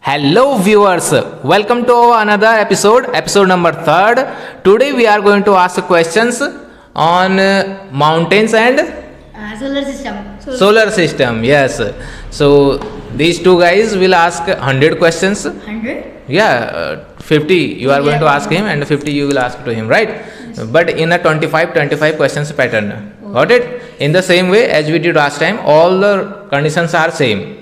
Hello viewers, welcome to another episode number 3rd. Today we are going to ask questions on mountains and Solar system. solar system. Yes. So these two guys will ask 100 questions. 100? Yeah, 50 you are going to ask him and 50 you will ask to him, right? But in a 25 questions pattern. Got it? In the same way as we did last time, all the conditions are same.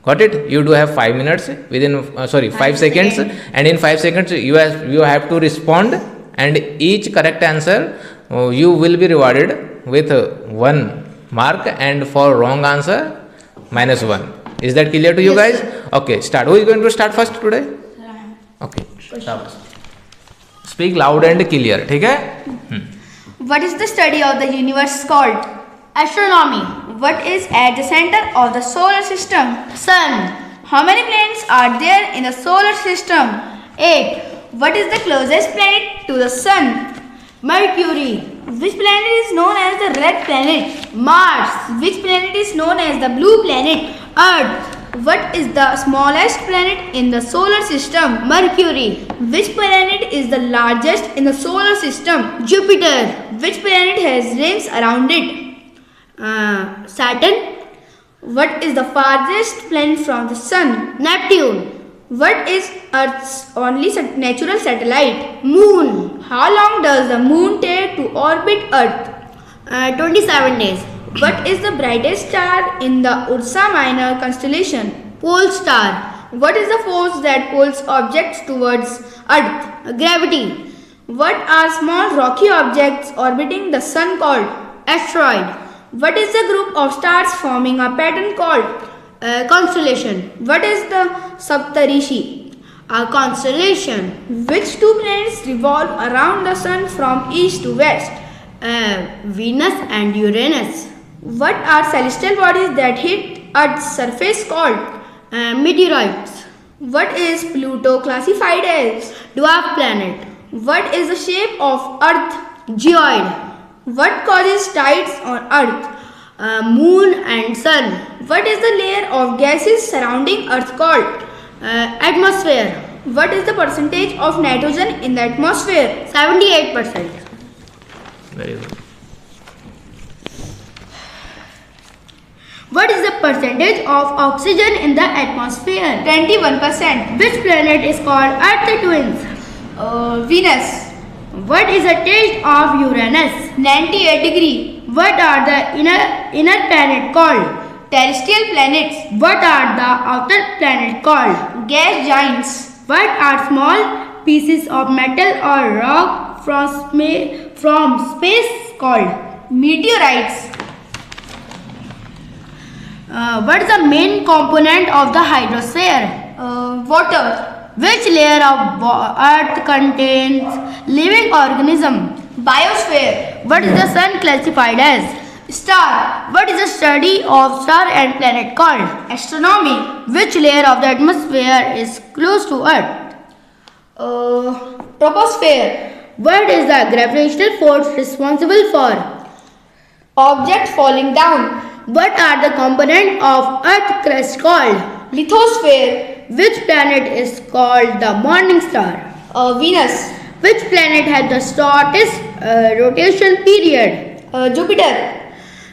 Got it? You do have 5 minutes within 5 seconds, and in 5 seconds you have to respond, and each correct answer you will be rewarded with 1 mark, and for wrong answer -1. Is that clear to you guys? Okay, start. Who is going to start first today? Okay, start. Speak loud and clear. ठीक है? What is the study of the universe called? Astronomy. What is at the center of the solar system? Sun. How many planets are there in the solar system? 8. What is the closest planet to the sun? Mercury. Which planet is known as the red planet? Mars. Which planet is known as the blue planet? Earth. What is the smallest planet in the solar system? Mercury. Which planet is the largest in the solar system? Jupiter. Which planet has rings around it? Saturn. What is the farthest planet from the sun? Neptune. What is Earth's only natural satellite? Moon. How long does the moon take to orbit Earth? 27 days. What is the brightest star in the Ursa Minor constellation? Pole star. What is the force that pulls objects towards Earth? Gravity. What are small rocky objects orbiting the sun called? Asteroid. What is the group of stars forming a pattern called? Constellation. What is the Saptarishi? A constellation. Which two planets revolve around the sun from east to west? Venus and Uranus. What are celestial bodies that hit Earth's surface called? Meteorites. What is Pluto classified as? Dwarf planet. What is the shape of Earth? Geoid. What causes tides on Earth? Moon and sun. What is the layer of gases surrounding Earth called? Atmosphere. What is the percentage of nitrogen in the atmosphere? 78%. Very good. What is the percentage of oxygen in the atmosphere? 21%. Which planet is called Earth twins? Venus. What is the tilt of Uranus? 98 degree. What are the inner planet called? Terrestrial planets. What are the outer planet called? Gas giants. What are small pieces of metal or rock from space called? Meteorites. What is the main component of the hydrosphere? Water. Which layer of Earth contains living organism? Biosphere. What is the sun classified as? Star. What is the study of star and planet called? Astronomy. Which layer of the atmosphere is close to Earth? Troposphere. What is the gravitational force responsible for objects falling down? What are the components of Earth crust called? Lithosphere. Which planet is called the morning star? Venus. Which planet has the shortest rotation period? Jupiter.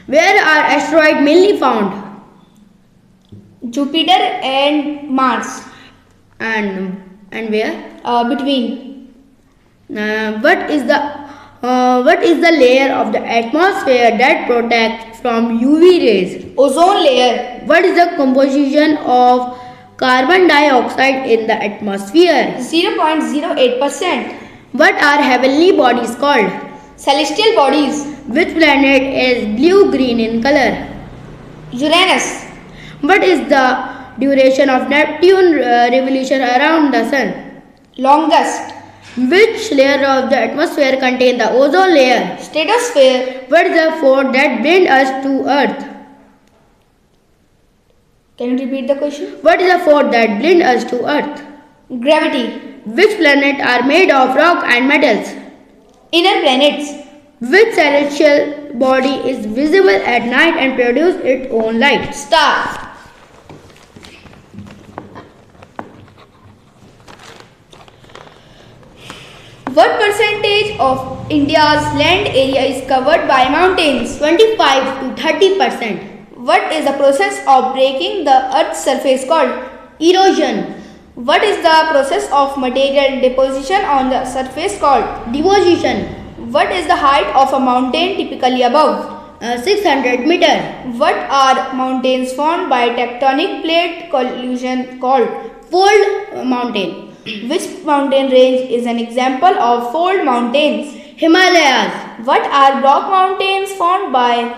Where are asteroids mainly found? Jupiter and Mars. And where? Between. What is the layer of the atmosphere that protects from UV rays? Ozone layer. What is the composition of carbon dioxide in the atmosphere? 0.08%. What are heavenly bodies called? Celestial bodies. Which planet is blue-green in color? Uranus. What is the duration of Neptune revolution around the sun? Longest. Which layer of the atmosphere contains the ozone layer? Stratosphere. What is the force that binds us to Earth? Can you repeat the question? What is the force that binds us to Earth? Gravity. Which planets are made of rock and metals? Inner planets. Which celestial body is visible at night and produces its own light? Star. What percentage of India's land area is covered by mountains? 25 to 30%. What is the process of breaking the earth's surface called? Erosion. What is the process of material deposition on the surface called? Deposition. What is the height of a mountain typically above? 600 meter. What are mountains formed by tectonic plate collision called? Fold mountain. Which mountain range is an example of fold mountains? Himalayas. What are block mountains formed by?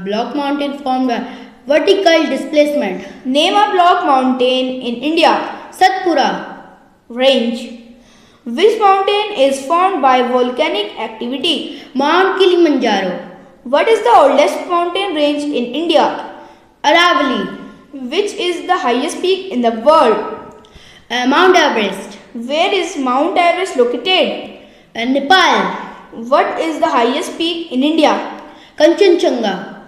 Block mountain formed by vertical displacement. Name a block mountain in India. Satpura. Range. Which mountain is formed by volcanic activity? Mount Kilimanjaro. What is the oldest mountain range in India? Aravalli. Which is the highest peak in the world? Mount Everest. Where is Mount Everest located? Nepal. What is the highest peak in India? Kanchenjunga.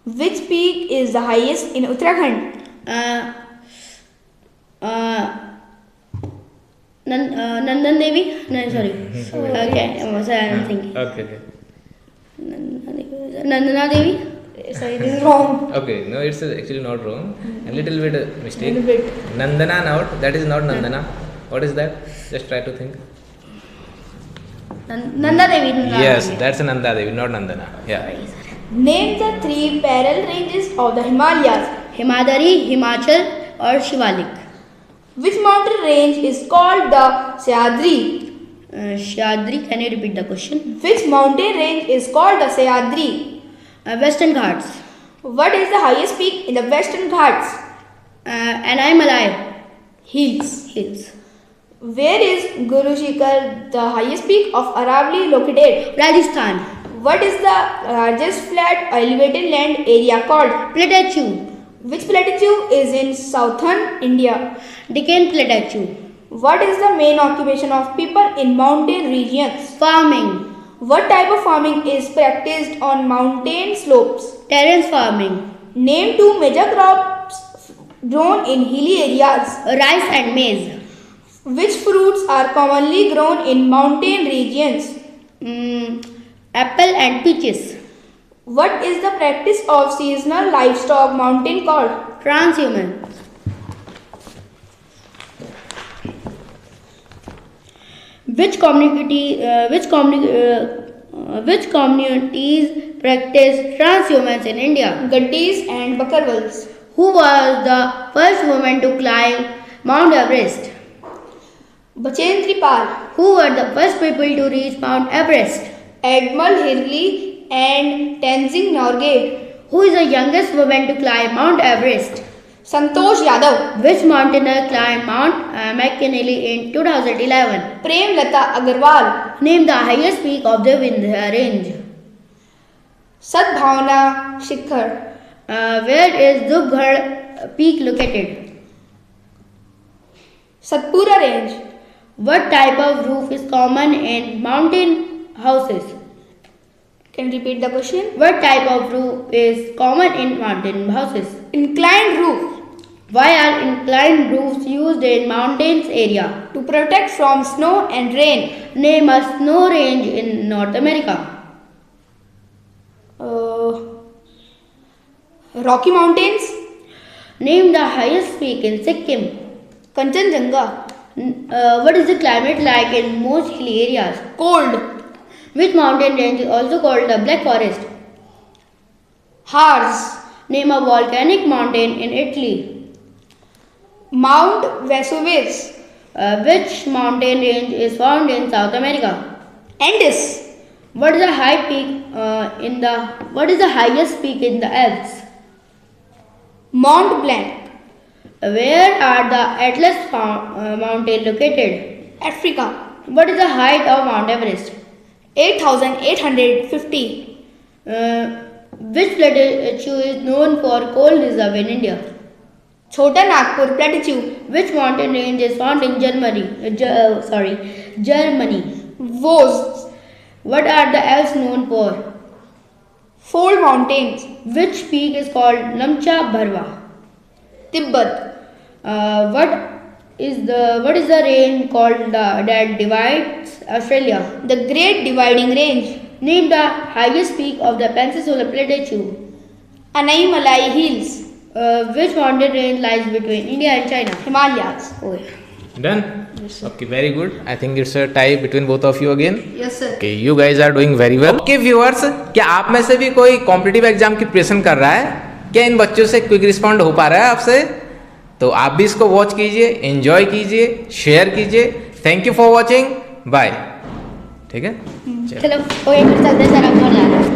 Which peak is the highest in Uttarakhand? Nandan Devi? No, sorry. Okay, I'm thinking. Okay. Nandana Devi? Sorry, this is wrong. Okay, no, it's actually not wrong. A little bit mistake. Little bit. Nandana not, that is not Nandana. What is that? Just try to think. Nanda Devi. Yes, that's Nanda Devi, not Nandana. Yeah. Name the three parallel ranges of the Himalayas. Himadari, Himachal or Shivalik. Which mountain range is called the Sahyadri? Shadri, can you repeat the question? Which mountain range is called the Sahyadri? Western Ghats. What is the highest peak in the Western Ghats? Anaimalai. Hills. Where is Guru Shikhar, the highest peak of Aravalli, located? Rajasthan. What is the largest flat elevated land area called? Plateau. Which plateau is in southern India? Deccan Plateau. What is the main occupation of people in mountain regions? Farming. What type of farming is practiced on mountain slopes? Terrace farming. Name two major crops grown in hilly areas. Rice and maize. Which fruits are commonly grown in mountain regions? Apple and peaches. What is the practice of seasonal livestock mountain called? Transhuman. Which communities practice transhumance in India? Gaddis and Bakarwals. Who was the first woman to climb Mount Everest? Bachendri Pal. Who were the first people to reach Mount Everest? Edmund Hillary and Tenzing Norgay. Who is the youngest woman to climb Mount Everest? Santosh Yadav. Which mountaineer climbed Mount McKinley in 2011? Prem Lata Agarwal. Name the highest peak of the Vindhya range. Sadbhavana Shikhar. Where is Dubghar peak located? Satpura Range. What type of roof is common in mountain houses? Can you repeat the question? What type of roof is common in mountain houses? Inclined roof. Why are inclined roofs used in mountains area? To protect from snow and rain. Name a snow range in North America. Rocky Mountains. Name the highest peak in Sikkim. Kanchenjunga. What is the climate like in most hilly areas? Cold. Which mountain range is also called the Black Forest? Harz. Name a volcanic mountain in Italy. Mount Vesuvius. Which mountain range is found in South America? Andes. What is the highest peak in the Alps? Mont Blanc. Where are the Atlas mountain located? Africa. What is the height of Mount Everest? 8,850. Which plateau is known for coal reserve in India? Chota Nagpur Plateau. Which mountain range is found in Germany? Germany. Vosges. What are the Alps known for? Fold Mountains. Which peak is called Namcha Bharwa? Tibet. What is the rain called that divides Australia. The Great Dividing Range. Name the highest peak of the Peninsula Plateau. Anaimalai Hills. Which mountain range lies between India and China? Himalayas. Oh, Done? Okay, very good. I think it's a tie between both of you again. Yes, sir. Okay, you guys are doing very well. Okay, viewers, क्या आप में से भी कोई competitive exam की preparation कर रहा है? क्या इन बच्चों से क्विक रिस्पॉन्ड हो पा रहा है आपसे? तो आप भी इसको वॉच कीजिए, एंजॉय कीजिए, शेयर कीजिए. Thank you for watching. Bye. ठीक है? चलो, ओके, फिर चलते हैं सर, अब घर जाना है.